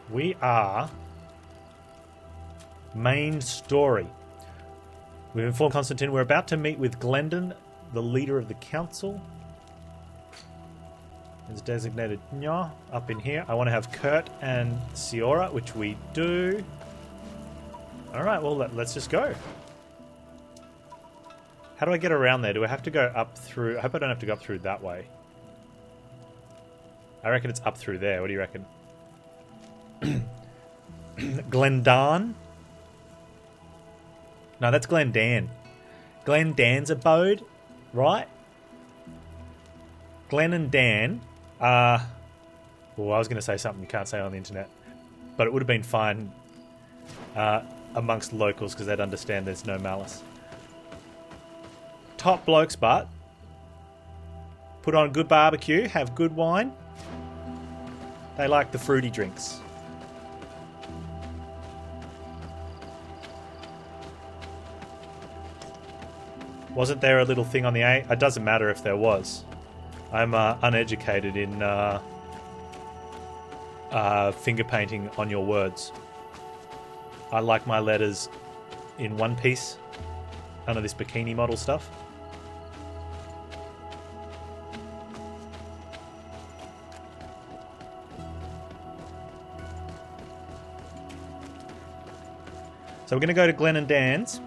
We are main story. We've informed Constantine we're about to meet with Glendon, the leader of the council. It's designated Nya up in here. I want to have Kurt and Siora, which we do. Alright, well, let's just go. How do I get around there? Do I have to go up through... I hope I don't have to go up through that way. I reckon it's up through there. What do you reckon? Glendan? No, that's Glendan. Glendan's abode, right? Glen and Dan are... Well, I was going to say something you can't say on the internet. But it would have been fine amongst locals because they'd understand there's no malice. Top blokes, but put on a good barbecue, have good wine. They like the fruity drinks. Wasn't there a little thing on the A? It doesn't matter if there was. I'm uneducated in finger painting on your words. I like my letters in one piece. None of this bikini model stuff. So we're going to go to Glen and Dan's.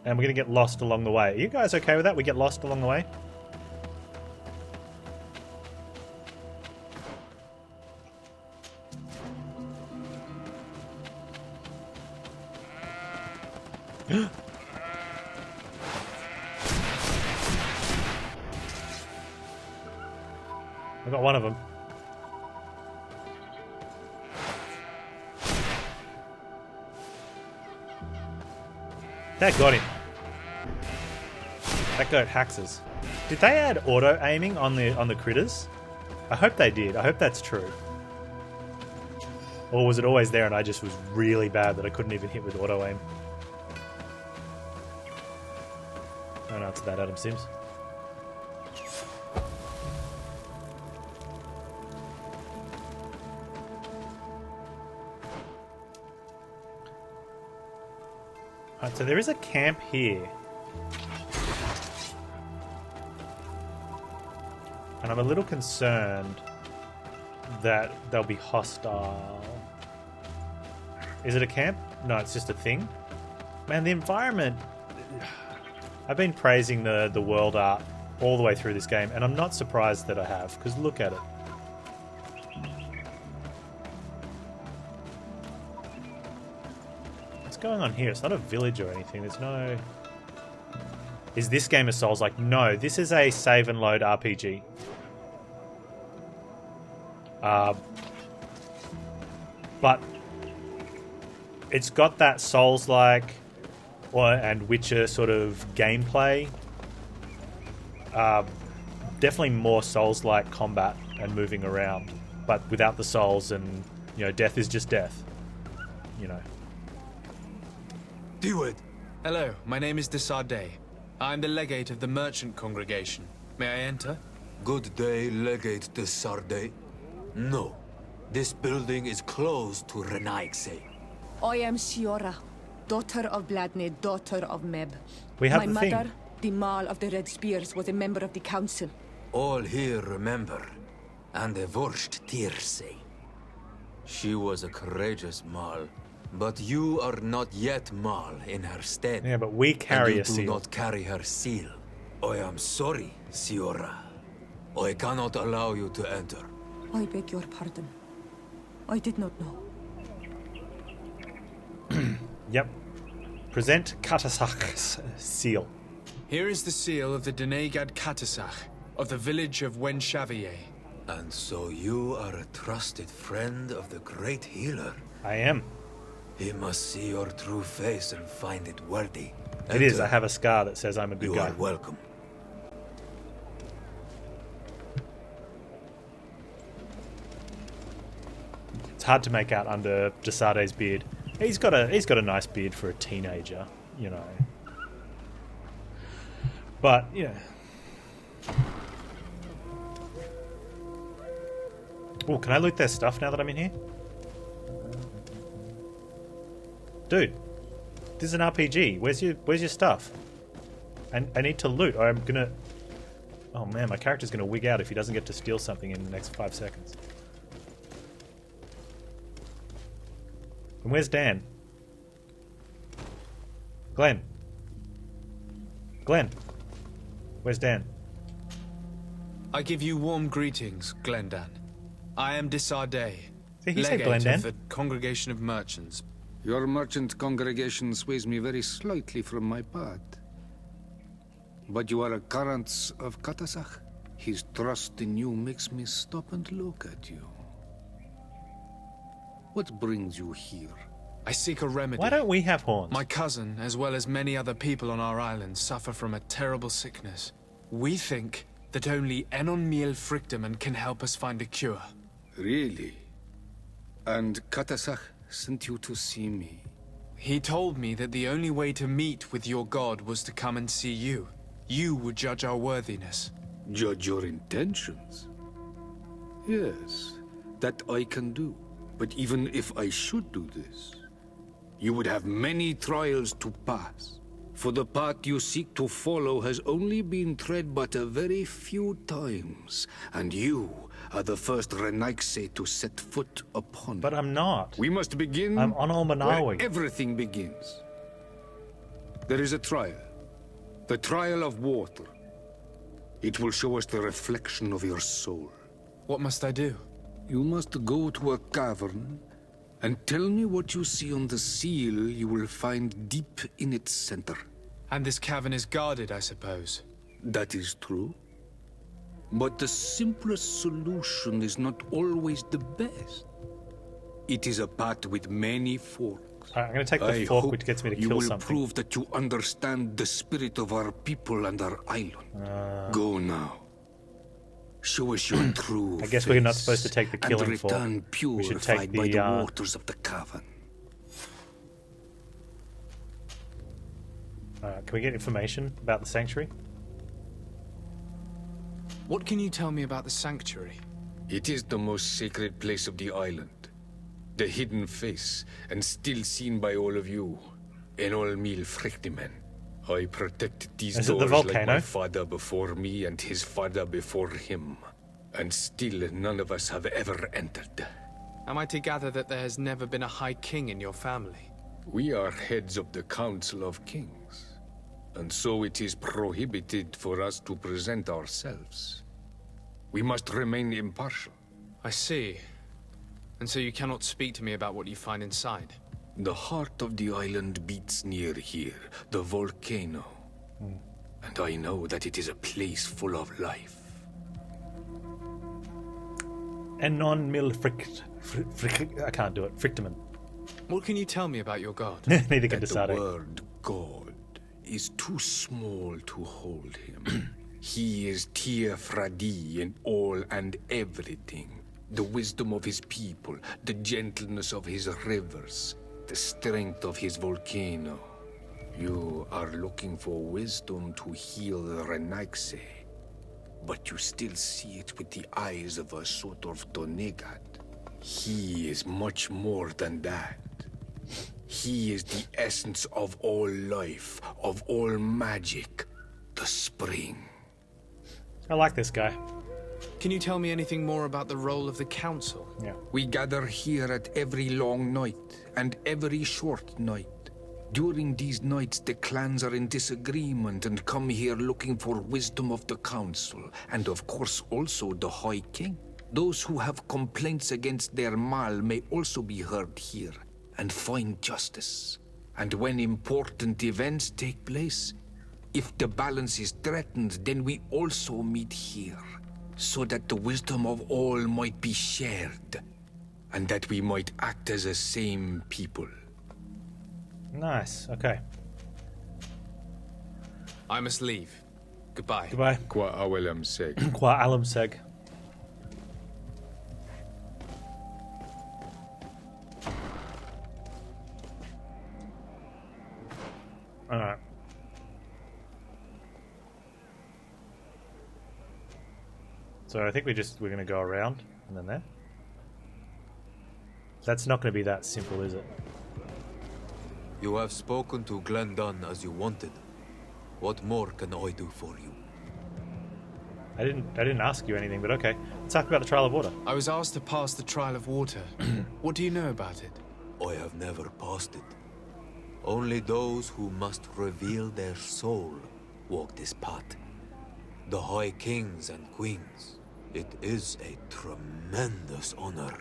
And we're going to get lost along the way. Are you guys okay with that? We get lost along the way? I got one of them. That got him. That goat hacks us. Did they add auto aiming on the critters? I hope they did. I hope that's true. Or was it always there and I just was really bad that I couldn't even hit with auto aim? Don't answer that, Adam Sims. Alright, so there is a camp here. And I'm a little concerned that they'll be hostile. Is it a camp? No, it's just a thing. Man, the environment... I've been praising the world art all the way through this game, and I'm not surprised that I have, because look at it. What's going on here? It's not a village or anything. There's no... Is this game a Souls-like? No, this is a save and load RPG. But it's got that Souls-like and Witcher sort of gameplay. Definitely more Souls-like combat and moving around, but without the souls, and you know, death is just death. You know. Deward. Hello, my name is Desardet. I'm the legate of the merchant congregation. May I enter? Good day, Legate Desardet. No, this building is closed to Renaigse. I am Siora, daughter of Bladne, daughter of Meb. We have my the mother, thing. the Mall of the Red Spears, was a member of the council. All here remember, and the Wurst Tierse. She was a courageous Mall, but you are not yet Mall in her stead. Yeah, but we carry and a you seal. do not carry her seal. I am sorry, Siora. I cannot allow you to enter. I beg your pardon. I did not know. Yep. Present Katasak's seal. Here is the seal of the Denegad Katasach, of the village of Wenchavier. And so you are a trusted friend of the great healer. I am. He must see your true face and find it worthy. It is. I have a scar that says I'm a good You guy. are welcome. It's hard to make out under Desardet's beard. He's got a nice beard for a teenager, you know. But yeah. Oh, can I loot their stuff now that I'm in here? Dude, this is an RPG. Where's your stuff? I need to loot, or I'm gonna... Oh man, my character's gonna wig out if he doesn't get to steal something in the next 5 seconds. And where's Dan? Glenn. Glenn. Where's Dan? I give you warm greetings, Glendan. I am Desardet, See, he said legate Glendan. of the Congregation of Merchants. Your merchant congregation sways me very slightly from my path. But you are a current of Katasach. His trust in you makes me stop and look at you. What brings you here? I seek a remedy. Why don't we have horns? My cousin, as well as many other people on our island, suffer from a terrible sickness. We think that only Enon Miel Frichteman can help us find a cure. Really? And Katasach sent you to see me? He told me that the only way to meet with your god was to come and see you. You would judge our worthiness. Judge your intentions? Yes, that I can do. But even if I should do this, you would have many trials to pass. For the path you seek to follow has only been tread but a very few times, and you are the first Renaigse to set foot upon. But I'm not. We must begin I'm on where Almanawi. everything begins. There is a trial. The trial of water. It will show us the reflection of your soul. What must I do? You must go to a cavern and tell me what you see on the seal you will find deep in its center. And this cavern is guarded, I suppose. That is true. But the simplest solution is not always the best. It is a path with many forks. Alright, I'm going to take the I fork hope which gets me to you kill will something. prove that you understand the spirit of our people and our island. Go now. Show us your true I guess we're not face, supposed to take the killing and fork. return We should purified take by the, the waters of the cavern. Can we get information about the sanctuary? What can you tell me about the sanctuary? It is the most sacred place of the island. The hidden face, and still seen by all of you. Enol Mil Frichteman. I protected these Is it the doors like volcano? my father before me and his father before him. And still none of us have ever entered. Am I to gather that there has never been a High King in your family? We are heads of the Council of Kings. And so it is prohibited for us to present ourselves. We must remain impartial. I see. And so you cannot speak to me about what you find inside? The heart of the island beats near here, the volcano. And I know that it is a place full of life. Enon Mil I can't do it. Frichteman. What can you tell me about your god? Neither can That the decide. word God is too small to hold him. He is Tir Fradi in all and everything. The wisdom of his people, the gentleness of his rivers, the strength of his volcano. You are looking for wisdom to heal the Renaigse, but you still see it with the eyes of a sort of Donegat. He is much more than that. He is the essence of all life, of all magic, the spring. I like this guy. Can you tell me anything more about the role of the council? Yeah. We gather here at every long night and every short night. During these nights, the clans are in disagreement and come here looking for wisdom of the council, and of course also the High King. Those who have complaints against their Mal may also be heard here and find justice. And when important events take place, if the balance is threatened, then we also meet here, so that the wisdom of all might be shared, and that we might act as a same people. Nice. Okay. I must leave. Goodbye. Goodbye. Qua awelam seg. Qua Alam Seg. Alright. So I think we're going to go around and then there. That's not going to be that simple, is it? You have spoken to Glendon as you wanted. What more can I do for you? I didn't ask you anything, but okay. Let's talk about the trial of water. I was asked to pass the trial of water. What do you know about it? I have never passed it. Only those who must reveal their soul walk this path. The High Kings and Queens. It is a tremendous honor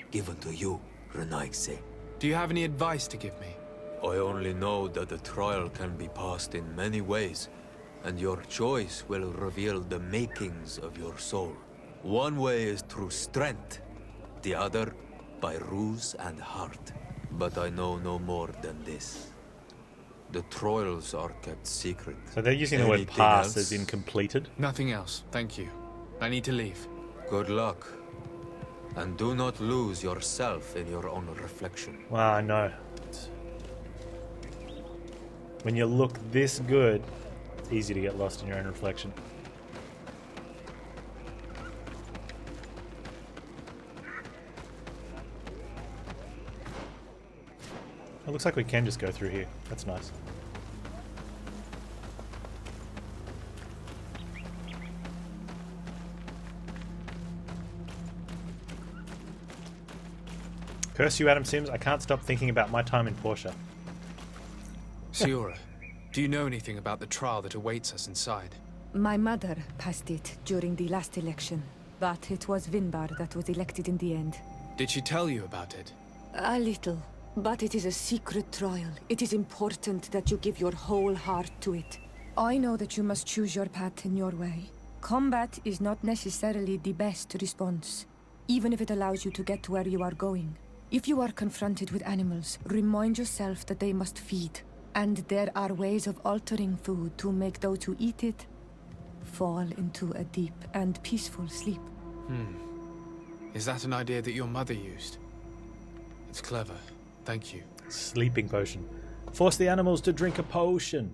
given to you, Renaigse. Do you have any advice to give me? I only know that the trial can be passed in many ways, and your choice will reveal the makings of your soul. One way is through strength, the other by ruse and heart. But I know no more than this. The trials are kept secret. So they're using the word Anything pass else? as in completed. Nothing else, thank you. I need to leave. Good luck. And do not lose yourself in your own reflection. Well, I know. When you look this good, it's easy to get lost in your own reflection. It looks like we can just go through here. That's nice. Curse you, Adam Sims. I can't stop thinking about my time in Porsche. Siora, do you know anything about the trial that awaits us inside? My mother passed it during the last election, but it was Vinbar that was elected in the end. Did she tell you about it? A little, but it is a secret trial. It is important that you give your whole heart to it. I know that you must choose your path in your way. Combat is not necessarily the best response, even if it allows you to get to where you are going. If you are confronted with animals, remind yourself that they must feed, and there are ways of altering food to make those who eat it fall into a deep and peaceful sleep. Is that an idea that your mother used? It's clever. Thank you. Sleeping potion. Force the animals to drink a potion.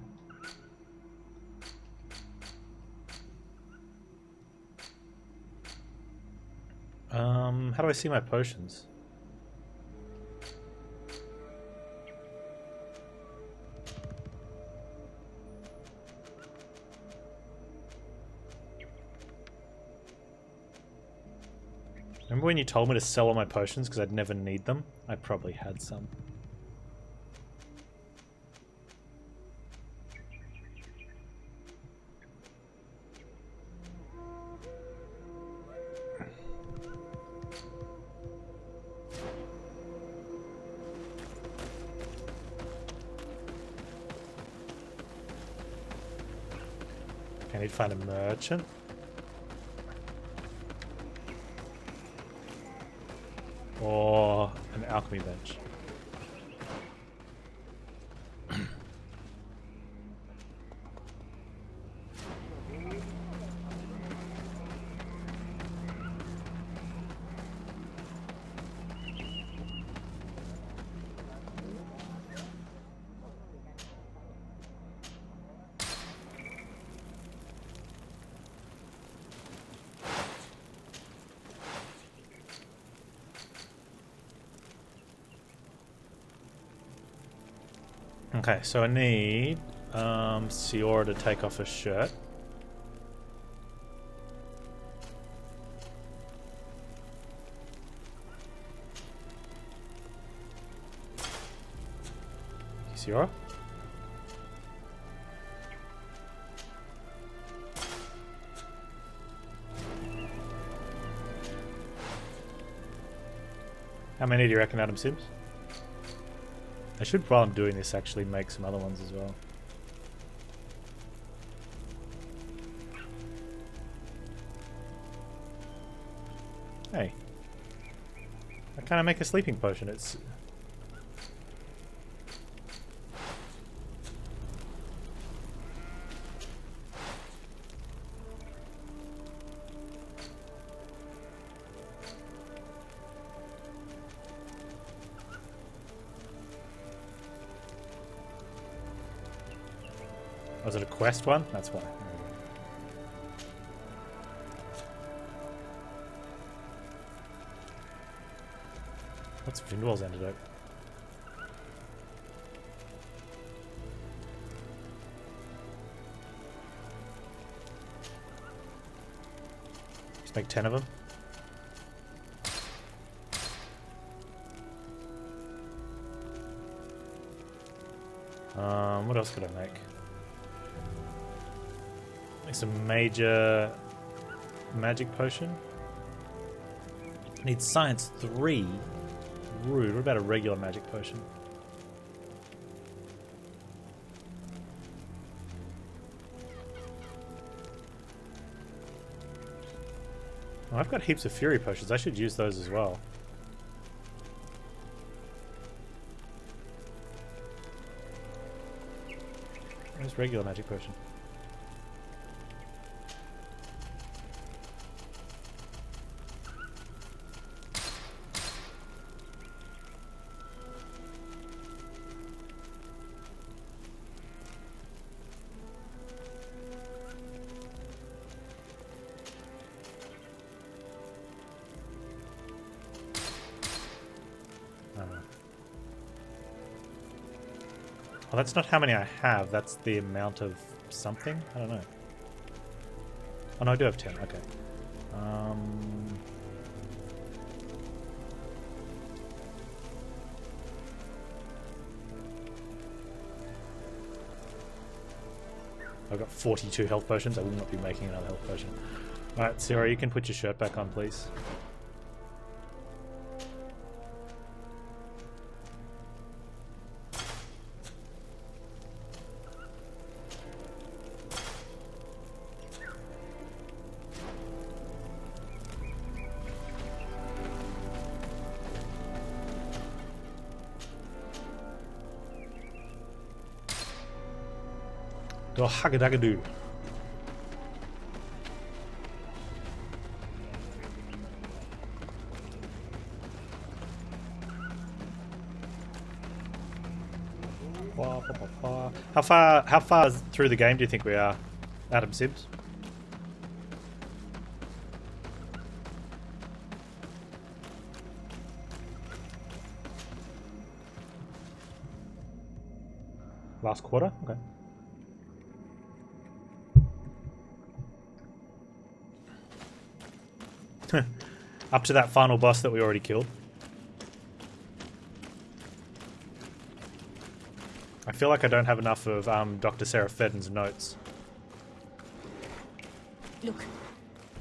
How do I see my potions? Remember when you told me to sell all my potions because I'd never need them? I probably had some. I need to find a merchant. Or an alchemy bench. Okay, so I need Siora to take off her shirt. Siora? How many do you reckon, Adam Sims? I should, while I'm doing this, actually make some other ones as well. Hey. Why can't I make a sleeping potion? It's... Was it a quest one? That's why. What's Vindwell's antidote? Just make 10 of them. What else could I make? Make some major magic potion. Need science 3. Rude. What about a regular magic potion? Oh, I've got heaps of fury potions. I should use those as well. Where's regular magic potion? Well, that's not how many I have. That's the amount of something? I don't know. Oh, no, I do have 10. Okay. I've got 42 health potions. I will not be making another health potion. Alright, Sarah, you can put your shirt back on, please. Do hagadagadoo. How far through the game do you think we are, Adam Sibbs? Last quarter? Okay. Up to that final boss that we already killed. I feel like I don't have enough of Dr. Sarah Fedden's notes. Look,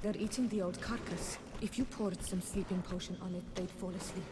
they're eating the old carcass. If you poured some sleeping potion on it, they'd fall asleep.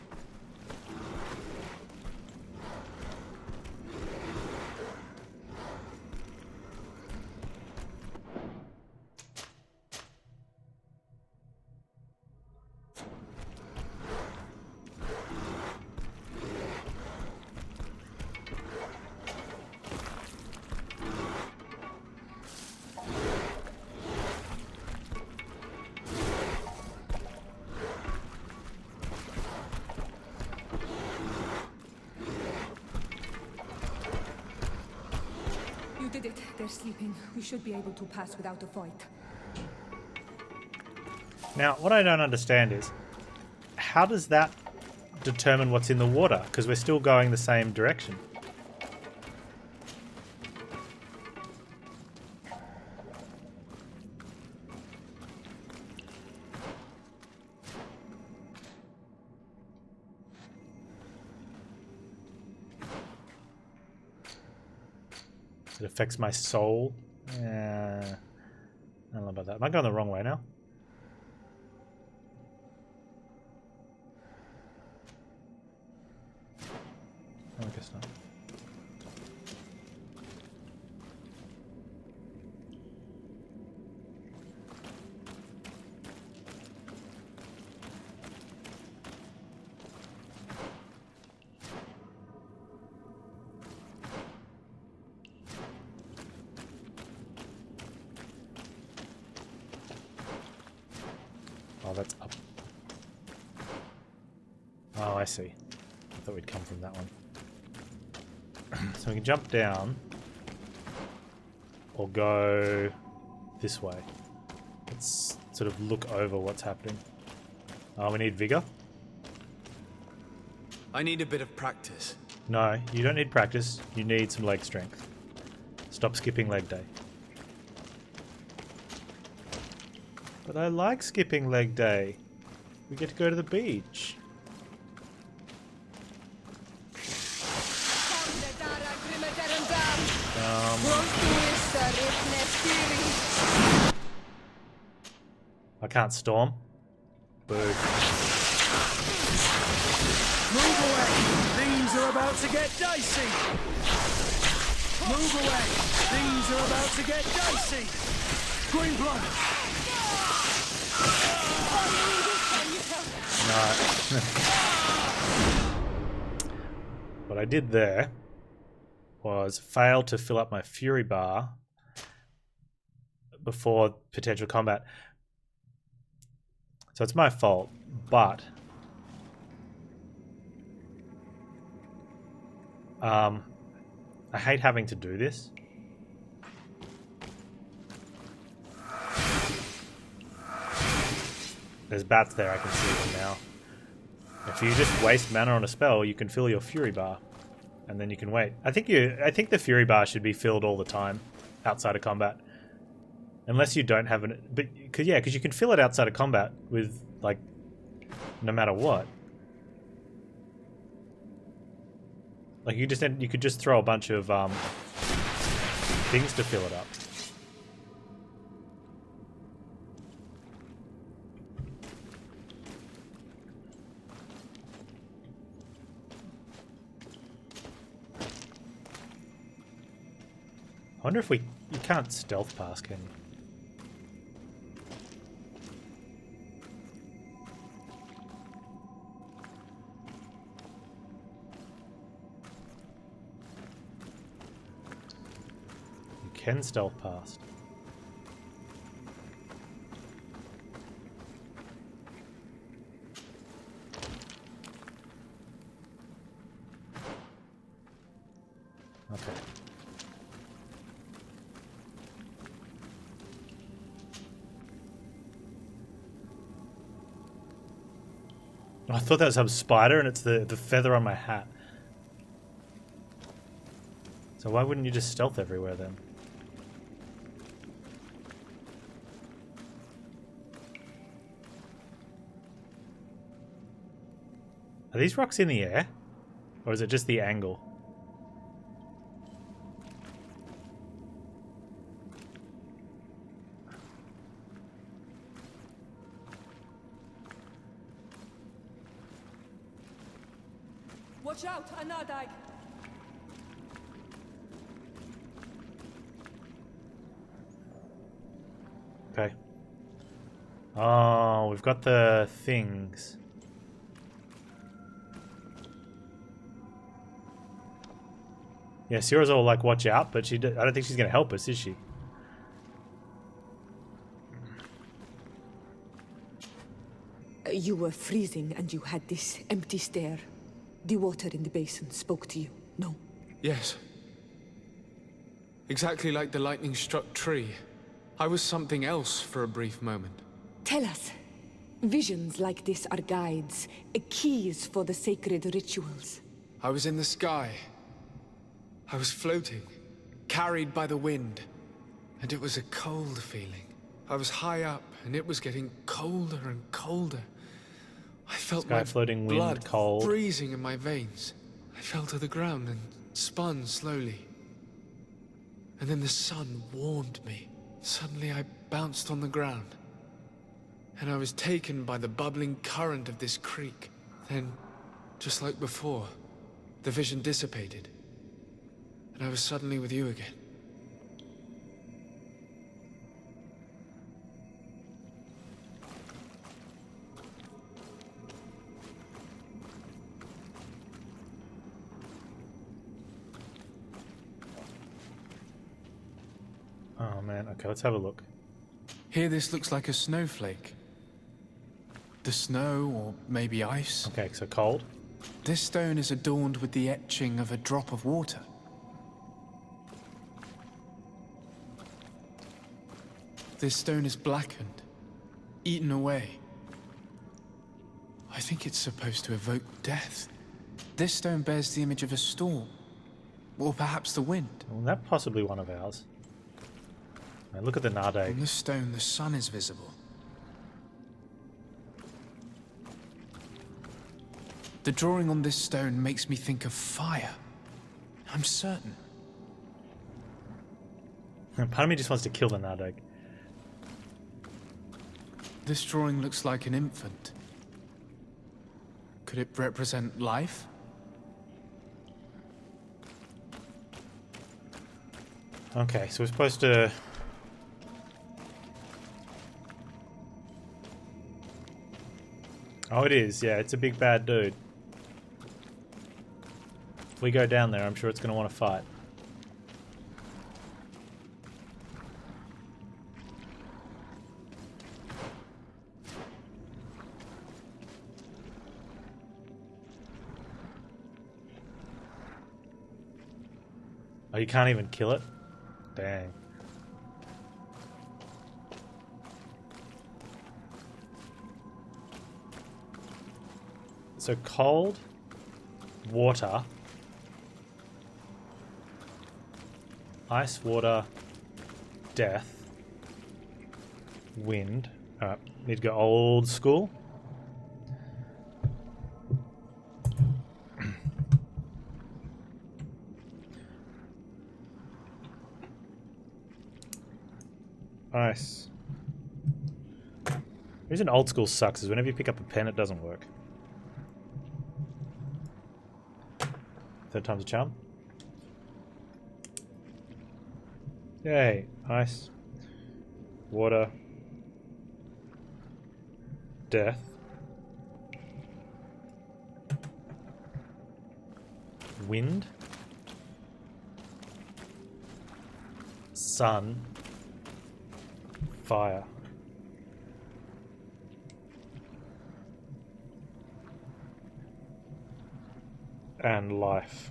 did it. They're sleeping. We should be able to pass without a fight. Now, what I don't understand is, how does that determine what's in the water? Because we're still going the same direction. It affects my soul. I don't know about that. Am I going the wrong way now? I guess not. Oh, that's up. Oh, I see. I thought we'd come from that one. So we can jump down. or go this way. Let's sort of look over what's happening. Oh, we need vigor? I need a bit of practice. No, you don't need practice. You need some leg strength. Stop skipping leg day. But I like skipping leg day. We get to go to the beach. I can't storm. Boo. Move away! Things are about to get dicey! Move away! Things are about to get dicey! Green blood! No. What I did there was fail to fill up my fury bar before potential combat. So it's my fault, but I hate having to do this. There's bats there, I can see them now. If you just waste mana on a spell, you can fill your fury bar, and then you can wait. I think the fury bar should be filled all the time, outside of combat, unless you don't have an. But because you can fill it outside of combat with like, no matter what. Like you could just throw a bunch of things to fill it up. I wonder if you can't stealth pass, can you? You can stealth past. Okay. I thought that was some spider and it's the feather on my hat. So why wouldn't you just stealth everywhere then? Are these rocks in the air? Or is it just the angle? Watch out, Anadai! Okay. Oh, we've got the things. Yeah, Sierra's all like, watch out, but I don't think she's going to help us, is she? You were freezing and you had this empty stare. The water in the basin spoke to you, no? Yes. Exactly like the lightning-struck tree. I was something else for a brief moment. Tell us. Visions like this are guides, keys for the sacred rituals. I was in the sky. I was floating, carried by the wind. And it was a cold feeling. I was high up, and it was getting colder and colder. I felt Sky my floating, wind, blood cold. freezing in my veins. I fell to the ground and spun slowly. And then the sun warmed me. Suddenly I bounced on the ground. And I was taken by the bubbling current of this creek. Then, just like before, the vision dissipated. And I was suddenly with you again. Oh man, okay, let's have a look. Here this looks like a snowflake. The snow, or maybe ice. Okay, so cold. This stone is adorned with the etching of a drop of water. This stone is blackened, eaten away. I think it's supposed to evoke death. This stone bears the image of a storm, or perhaps the wind. Well, that possibly one of ours. Now look at the Nardeg. On this stone, the sun is visible. The drawing on this stone makes me think of fire. I'm certain. Part of me just wants to kill the Nardeg. This drawing looks like an infant. Could it represent life? Okay, so we're supposed to... Oh, it is. Yeah, it's a big bad dude. If we go down there, I'm sure it's going to want to fight. Oh, you can't even kill it? Dang. So cold, water, ice, water, death, wind. Alright, need to go old school. Ice. The reason old school sucks is whenever you pick up a pen, it doesn't work. Third time's a charm. Yay. Ice. Water. Death. Wind. Sun. Fire. And life.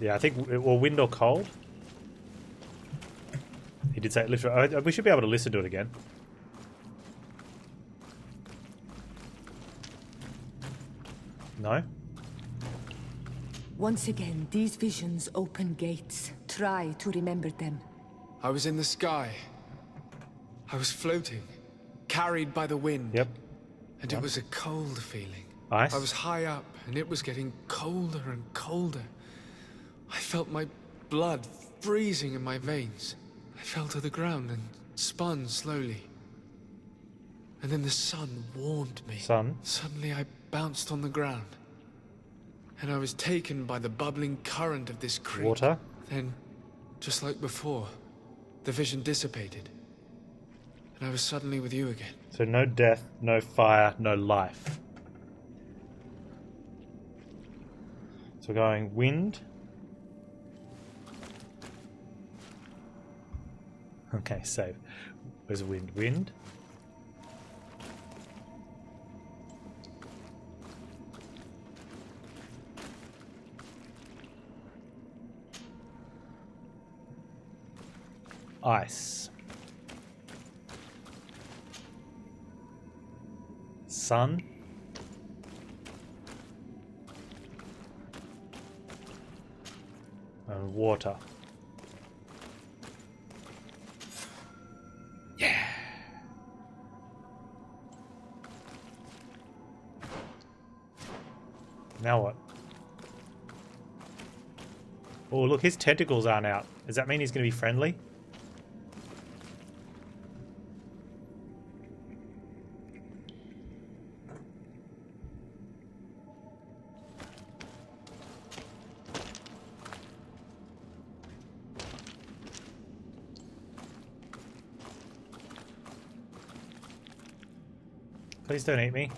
Yeah, I think, well, wind or cold? He did say it literally. We should be able to listen to it again. No? Once again, these visions open gates. Try to remember them. I was in the sky. I was floating, carried by the wind. Yep. And it was a cold feeling. Ice? I was high up, and it was getting colder and colder. I felt my blood freezing in my veins. I fell to the ground and spun slowly. And then the sun warmed me. Sun? Suddenly I bounced on the ground. And I was taken by the bubbling current of this creek. Water? Then, just like before, the vision dissipated. And I was suddenly with you again. So no death, no fire, no life. So we're going wind. Okay, save. Where's the wind? Wind. Ice. Sun. And water. Yeah. Now what? Oh, look, his tentacles aren't out. Does that mean he's going to be friendly? Please don't eat me.